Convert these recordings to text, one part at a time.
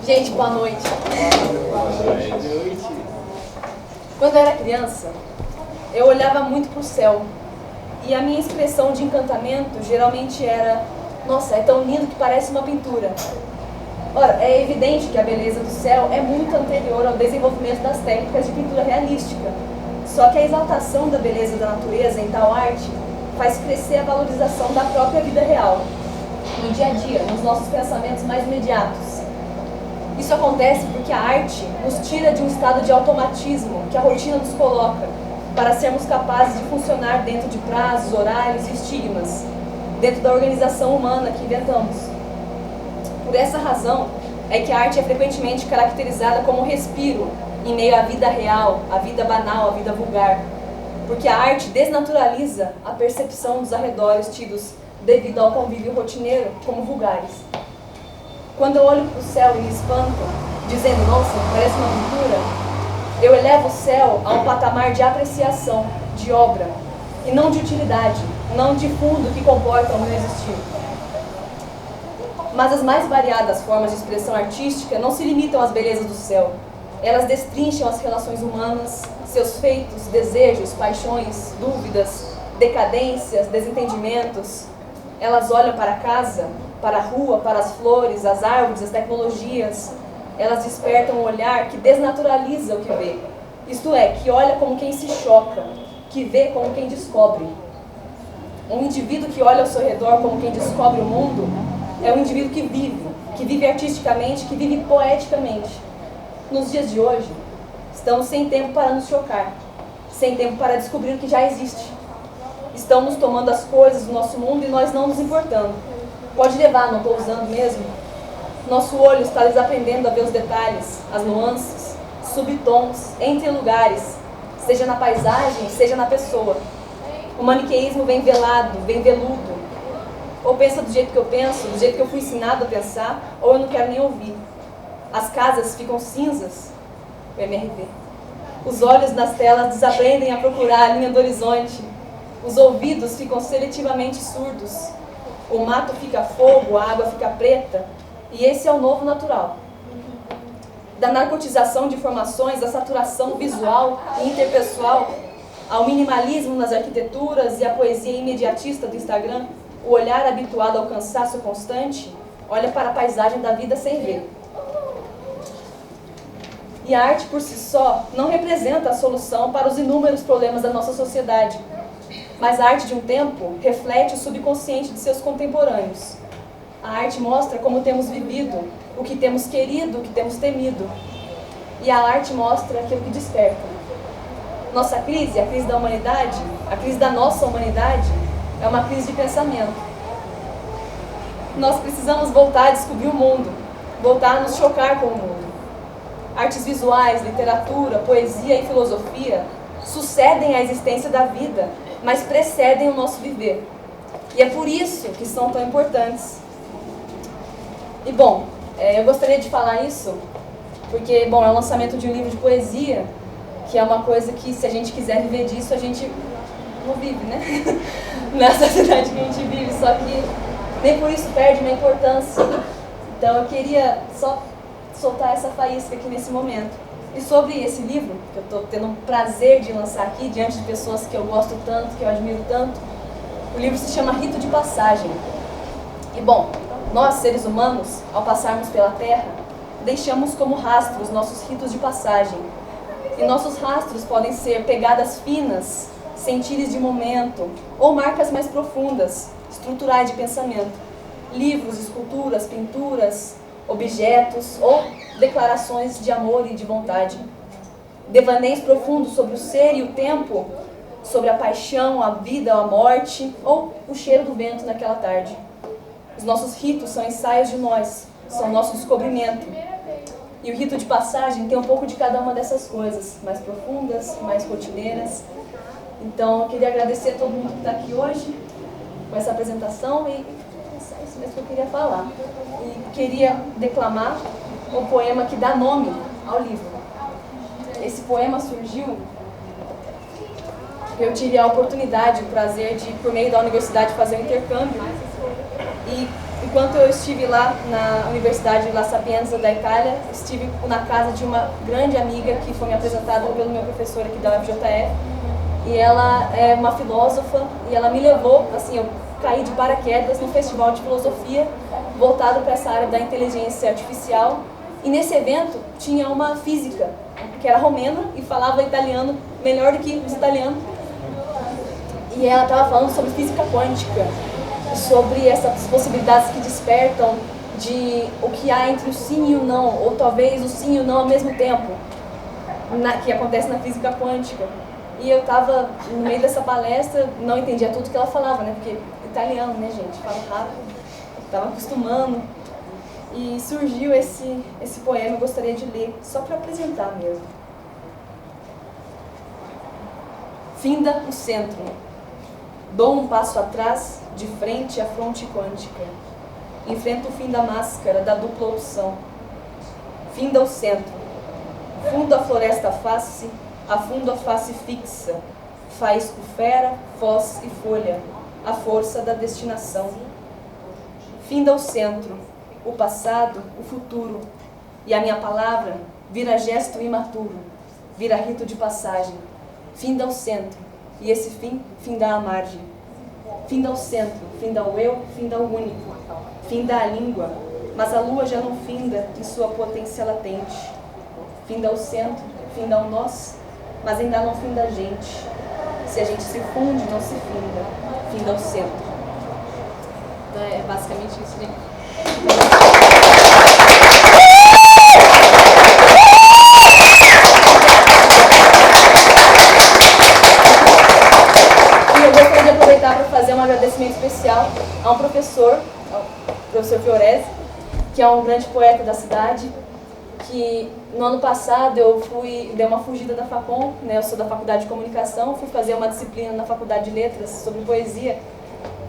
Gente, boa noite. Quando eu era criança, eu olhava muito para o céu. E a minha expressão de encantamento geralmente era: nossa, é tão lindo que parece uma pintura. Ora, é evidente que a beleza do céu é muito anterior ao desenvolvimento das técnicas de pintura realística. Só que a exaltação da beleza da natureza em tal arte faz crescer a valorização da própria vida real, no dia a dia, nos nossos pensamentos mais imediatos. Isso acontece porque a arte nos tira de um estado de automatismo que a rotina nos coloca, para sermos capazes de funcionar dentro de prazos, horários e estigmas, dentro da organização humana que inventamos. Por essa razão é que a arte é frequentemente caracterizada como respiro em meio à vida real, à vida banal, à vida vulgar, porque a arte desnaturaliza a percepção dos arredores tidos devido ao convívio rotineiro como vulgares. Quando eu olho para o céu e me espanto, dizendo, nossa, parece uma pintura, eu elevo o céu a um patamar de apreciação, de obra, e não de utilidade, não de fundo que comporta o meu existir. Mas as mais variadas formas de expressão artística não se limitam às belezas do céu. Elas destrincham as relações humanas, seus feitos, desejos, paixões, dúvidas, decadências, desentendimentos. Elas olham para a casa, para a rua, para as flores, as árvores, as tecnologias. Elas despertam um olhar que desnaturaliza o que vê. Isto é, que olha como quem se choca, que vê como quem descobre. Um indivíduo que olha ao seu redor como quem descobre o mundo é um indivíduo que vive artisticamente, que vive poeticamente. Nos dias de hoje, estamos sem tempo para nos chocar, sem tempo para descobrir o que já existe. Estamos tomando as coisas do nosso mundo e nós não nos importando. Pode levar, não estou usando mesmo. Nosso olho está desaprendendo a ver os detalhes, as nuances, subtons, entre lugares, seja na paisagem, seja na pessoa. O maniqueísmo vem velado, vem veludo. Ou pensa do jeito que eu penso, do jeito que eu fui ensinado a pensar, ou eu não quero nem ouvir. As casas ficam cinzas, o MRV. Os olhos nas telas desaprendem a procurar a linha do horizonte. Os ouvidos ficam seletivamente surdos. O mato fica fogo, a água fica preta. E esse é o novo natural. Da narcotização de informações, da saturação visual e interpessoal, ao minimalismo nas arquiteturas e à poesia imediatista do Instagram, o olhar habituado ao cansaço constante olha para a paisagem da vida sem ver. E a arte por si só não representa a solução para os inúmeros problemas da nossa sociedade, mas a arte de um tempo reflete o subconsciente de seus contemporâneos. A arte mostra como temos vivido, o que temos querido, o que temos temido. E a arte mostra aquilo que desperta. Nossa crise, a crise da humanidade, a crise da nossa humanidade, é uma crise de pensamento. Nós precisamos voltar a descobrir o mundo, voltar a nos chocar com o mundo. Artes visuais, literatura, poesia e filosofia sucedem à existência da vida, mas precedem o nosso viver. E é por isso que são tão importantes. E bom, eu gostaria de falar isso, porque é o lançamento de um livro de poesia, que é uma coisa que, se a gente quiser viver disso, a gente não vive, né? Na sociedade que a gente vive, só que nem por isso perde uma importância. Então eu queria só soltar essa faísca aqui nesse momento. E sobre esse livro, que eu estou tendo um prazer de lançar aqui, diante de pessoas que eu gosto tanto, que eu admiro tanto, o livro se chama Rito de Passagem. E bom, nós, seres humanos, ao passarmos pela Terra, deixamos como rastros nossos ritos de passagem. E nossos rastros podem ser pegadas finas, sentires de momento, ou marcas mais profundas, estruturais de pensamento. Livros, esculturas, pinturas, objetos ou declarações de amor e de vontade. Devaneios profundos sobre o ser e o tempo, sobre a paixão, a vida, a morte ou o cheiro do vento naquela tarde. Os nossos ritos são ensaios de nós, são nosso descobrimento. E o rito de passagem tem um pouco de cada uma dessas coisas, mais profundas, mais rotineiras. Então, eu queria agradecer a todo mundo que está aqui hoje com essa apresentação e é isso mesmo que eu queria falar. E queria declamar o poema que dá nome ao livro. Esse poema surgiu porque eu tive a oportunidade, o prazer de, por meio da universidade, fazer um intercâmbio. E enquanto eu estive lá na Universidade La Sapienza da Itália, estive na casa de uma grande amiga que foi me apresentada pelo meu professor aqui da UFJF, e ela é uma filósofa, e ela me levou, assim, eu caí de paraquedas no festival de filosofia voltado para essa área da inteligência artificial, e nesse evento tinha uma física que era romena e falava italiano melhor do que os italianos, e ela estava falando sobre física quântica, sobre essas possibilidades que despertam de o que há entre o sim e o não, ou talvez o sim e o não ao mesmo tempo, que acontece na física quântica. E eu estava no meio dessa palestra, não entendia tudo que ela falava, né? Porque italiano, né, gente? Fala rápido, estava acostumando. E surgiu esse poema, eu gostaria de ler, só para apresentar mesmo. Finda o centro. Dou um passo atrás, de frente à fronte quântica. Enfrento o fim da máscara, da dupla opção. Finda o centro. Fundo a floresta face, afundo a face fixa. Faísco fera, foz e folha, a força da destinação. Finda o centro, o passado, o futuro. E a minha palavra vira gesto imaturo, vira rito de passagem. Finda o centro, e esse fim, finda a margem. Finda o centro, finda o eu, finda o único. Finda a língua, mas a lua já não finda em sua potência latente. Finda o centro, finda o nós, mas ainda não finda a gente. Se a gente se funde, não se finda. Finda o centro. Então é basicamente isso, né? E eu gostaria de aproveitar para fazer um agradecimento especial a um professor, o professor Fiorese, que é um grande poeta da cidade, que no ano passado eu dei uma fugida da Facom, né? Eu sou da Faculdade de Comunicação, fui fazer uma disciplina na Faculdade de Letras sobre poesia,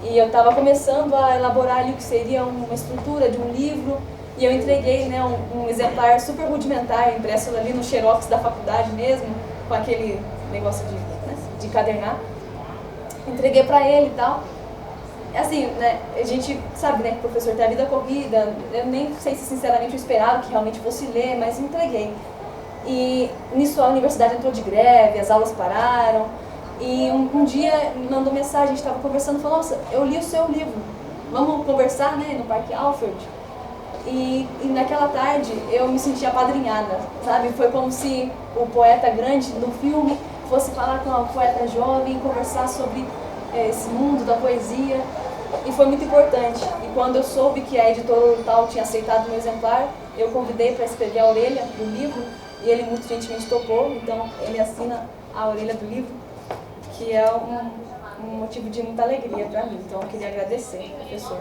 e eu estava começando a elaborar ali o que seria uma estrutura de um livro, e eu entreguei, né, um exemplar super rudimentar, impresso ali no xerox da faculdade mesmo, com aquele negócio de encadernar. Entreguei para ele e tal. Assim, né, a gente sabe, né, que o professor tem a vida corrida, eu nem sei se sinceramente eu esperava que realmente fosse ler, mas entreguei. E nisso a universidade entrou de greve, as aulas pararam, e um dia me mandou mensagem, a gente estava conversando, falou: nossa, eu li o seu livro, vamos conversar, né, no Parque Alfred. E naquela tarde eu me senti apadrinhada, sabe? Foi como se o poeta grande do filme fosse falar com a poeta jovem, conversar sobre esse mundo da poesia, e foi muito importante. E quando eu soube que a editora tal tinha aceitado o meu exemplar, eu convidei para escrever a orelha do livro, e ele muito gentilmente topou, então ele assina a orelha do livro, que é um motivo de muita alegria para mim. Então eu queria agradecer, professor.